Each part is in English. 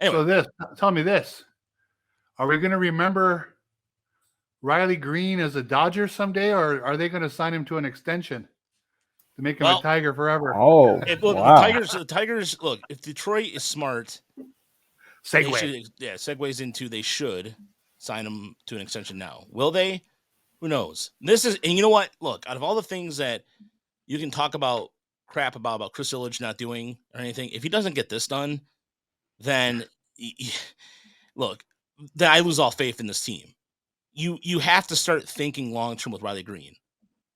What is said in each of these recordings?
Anyway, So tell me this: are we going to remember Riley Greene as a Dodger someday, or are they going to sign him to an extension to make him a well, Tiger forever? Oh, look, wow. The Tigers. Look, if Detroit is smart, they Segue. should. Yeah, segues into they should sign him to an extension now. Will they? Who knows? And you know what? Look, out of all the things that you can talk about about Chris Ilitch not doing or anything, if he doesn't get this done, then look, then I lose all faith in this team. You have to start thinking long term with Riley Greene.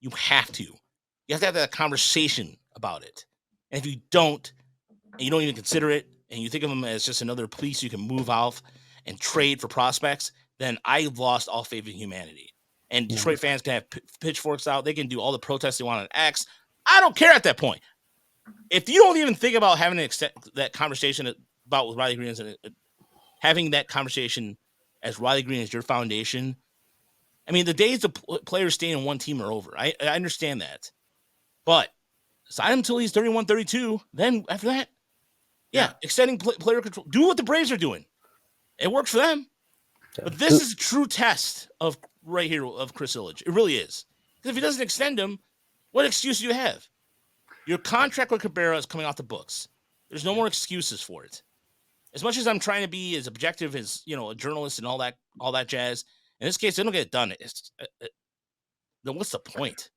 You have to. You have to have that conversation about it. And if you don't, and you don't even consider it, and you think of him as just another piece you can move off and trade for prospects, then I've lost all faith in humanity. And Detroit fans can have pitchforks out. They can do all the protests they want on X. I don't care at that point. If you don't even think about having that conversation about with Riley Greene, having that conversation as Riley Greene as your foundation, I mean, the days of players staying in one team are over. I understand that. But sign him until he's 31, 32. Then after that, extending player control. Do what the Braves are doing. It worked for them. But this is a true test of right here of Chris Ilitch. It really is. Because if he doesn't extend him, what excuse do you have? Your contract with Cabrera is coming off the books. There's no more excuses for it. As much as I'm trying to be as objective as a journalist and all that jazz, in this case, they don't get it done. Then what's the point?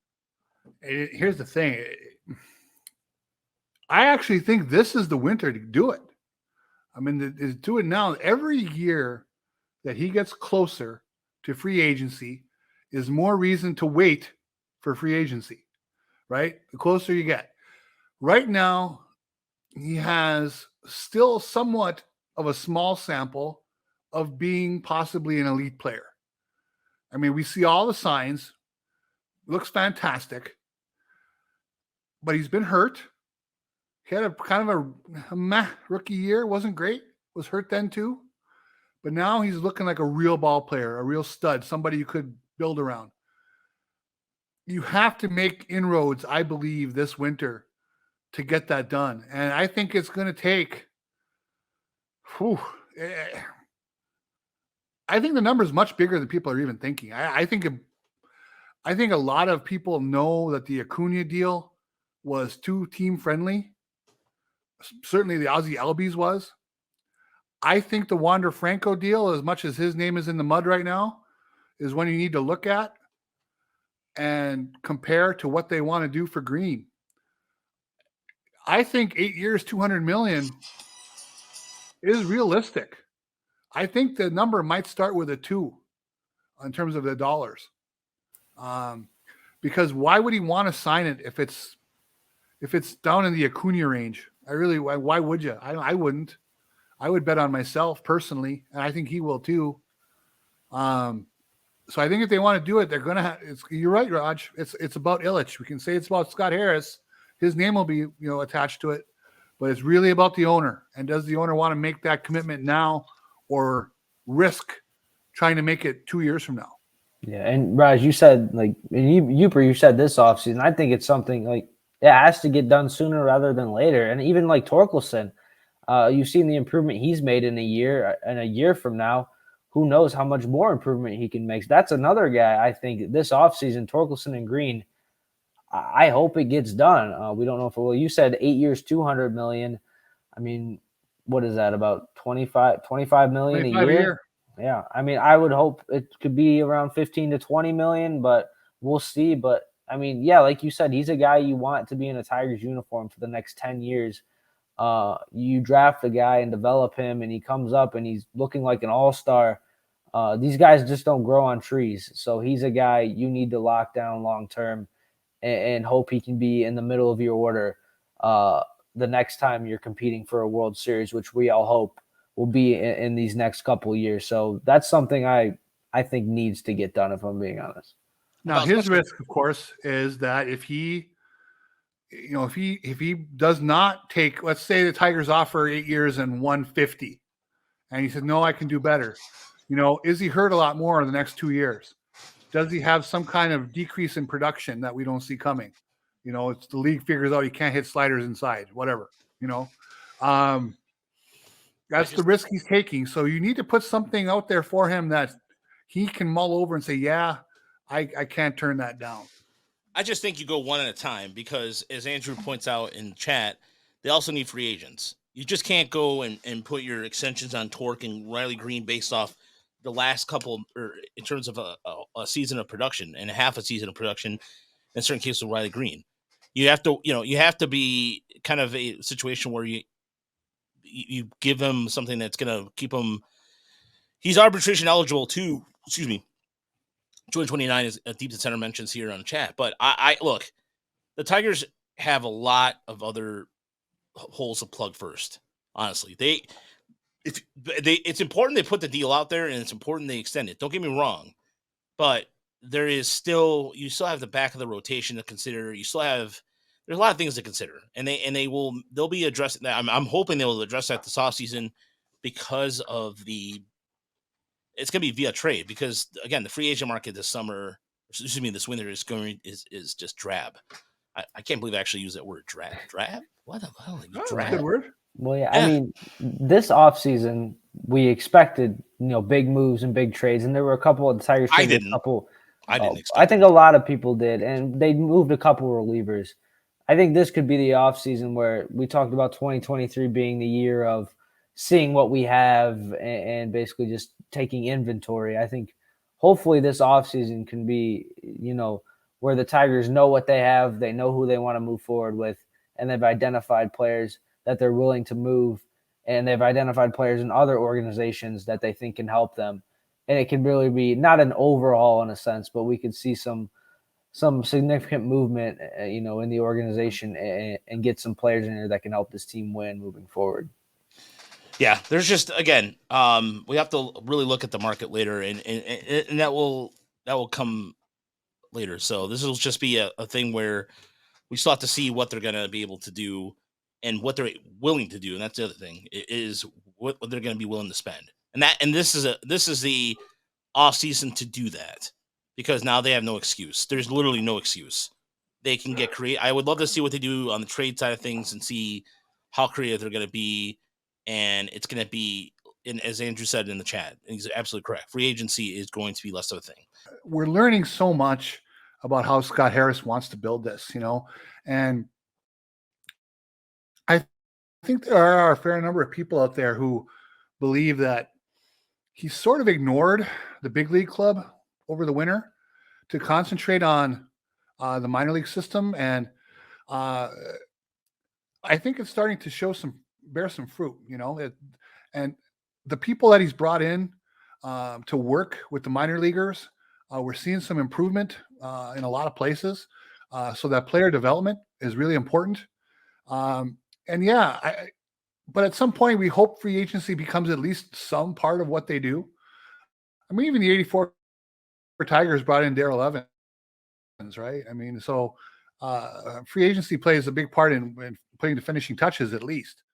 Here's the thing. I actually think this is the winter to do it. I mean, do it now. Every year that he gets closer to free agency is more reason to wait for free agency, right? The closer you get. Right now, he has still somewhat of a small sample of being possibly an elite player. I mean, we see all the signs. Looks fantastic. But he's been hurt. He had a kind of a meh rookie year. Wasn't great. Was hurt then too. But now he's looking like a real ball player, a real stud, somebody you could build around. You have to make inroads, I believe, this winter to get that done. And I think it's going to take I think the number is much bigger than people are even thinking. I think a lot of people know that the Acuna deal was too team friendly. Certainly the Ozzie Albies was. I think the Wander Franco deal, as much as his name is in the mud right now, is one you need to look at and compare to what they want to do for Greene. I think 8 years, $200 million is realistic. I think the number might start with a 2 in terms of the dollars. Because why would he want to sign it if it's down in the Acuna range? Why would you? I wouldn't. I would bet on myself personally, and I think he will too. So I think if they want to do it, they're going to have. You're right, Raj. It's about Ilitch. We can say it's about Scott Harris. His name will be attached to it, but it's really about the owner. And does the owner want to make that commitment now, or risk trying to make it 2 years from now? Yeah, and Raj, you said you said this offseason. I think it's something like it has to get done sooner rather than later. And even like Torkelson, you've seen the improvement he's made in a year. And a year from now, who knows how much more improvement he can make. That's another guy I think this offseason, Torkelson and Greene, I hope it gets done. We don't know if it will. You said 8 years, $200 million. I mean, what is that, about 25 million a year? Yeah. I mean, I would hope it could be around 15 to 20 million, but we'll see. But I mean, yeah, like you said, he's a guy you want to be in a Tigers uniform for the next 10 years. You draft the guy and develop him, and he comes up and he's looking like an all-star. These guys just don't grow on trees. So he's a guy you need to lock down long-term and hope he can be in the middle of your order the next time you're competing for a World Series, which we all hope will be in these next couple of years. So that's something I think needs to get done, if I'm being honest. Now, his risk, of course, is that if he does not take, let's say the Tigers offer 8 years and 150, and he said, no, I can do better. Is he hurt a lot more in the next 2 years? Does he have some kind of decrease in production that we don't see coming? It's the league figures out he can't hit sliders inside, whatever, That's the risk he's taking. So you need to put something out there for him that he can mull over and say, yeah, I can't turn that down. I just think you go one at a time because, as Andrew points out in chat, they also need free agents. You just can't go and put your extensions on Torque and Riley Greene based off the last couple, or in terms of a season of production and half a season of production, in certain cases with Riley Greene. You have to be kind of a situation where you give him something that's going to keep him. He's arbitration eligible too. Excuse me. 2029 is a deep center mentions here on chat, but I look, the Tigers have a lot of other holes to plug first. Honestly, it's important they put the deal out there, and it's important they extend it. Don't get me wrong, but you still have the back of the rotation to consider. There's a lot of things to consider, and they'll be addressing that. I'm hoping they will address that this offseason because of it's going to be via trade, because again, the free agent market this winter is just drab. I can't believe I actually used that word, drab. What the hell? Drab. Good word. Well, yeah, I mean, this offseason, we expected, big moves and big trades, and there were a couple of the Tigers. I didn't expect. I think a lot of people did, and they moved a couple relievers. I think this could be the offseason where we talked about 2023 being the year of seeing what we have and basically just taking inventory. I think hopefully this offseason can be, where the Tigers know what they have, they know who they want to move forward with, and they've identified players that they're willing to move, and they've identified players in other organizations that they think can help them. And it can really be not an overhaul in a sense, but we could see some significant movement, in the organization and get some players in there that can help this team win moving forward. Yeah, there's just, again, we have to really look at the market later, and that will come later. So this will just be a thing where we still have to see what they're going to be able to do and what they're willing to do. And that's the other thing, is what they're going to be willing to spend. And this is the off season to do that, because now they have no excuse. There's literally no excuse. They can get creative. I would love to see what they do on the trade side of things and see how creative they're going to be. And it's going to be, as Andrew said in the chat, and he's absolutely correct, free agency is going to be less of a thing. We're learning so much about how Scott Harris wants to build this, and I think there are a fair number of people out there who believe that he sort of ignored the big league club over the winter to concentrate on the minor league system. And I think it's starting to bear some fruit, and the people that he's brought in to work with the minor leaguers, we're seeing some improvement in a lot of places. So that player development is really important. And yeah, but at some point we hope free agency becomes at least some part of what they do. I mean, even the 84 Tigers brought in Darrell Evans, right? I mean, so free agency plays a big part in putting the finishing touches, at least.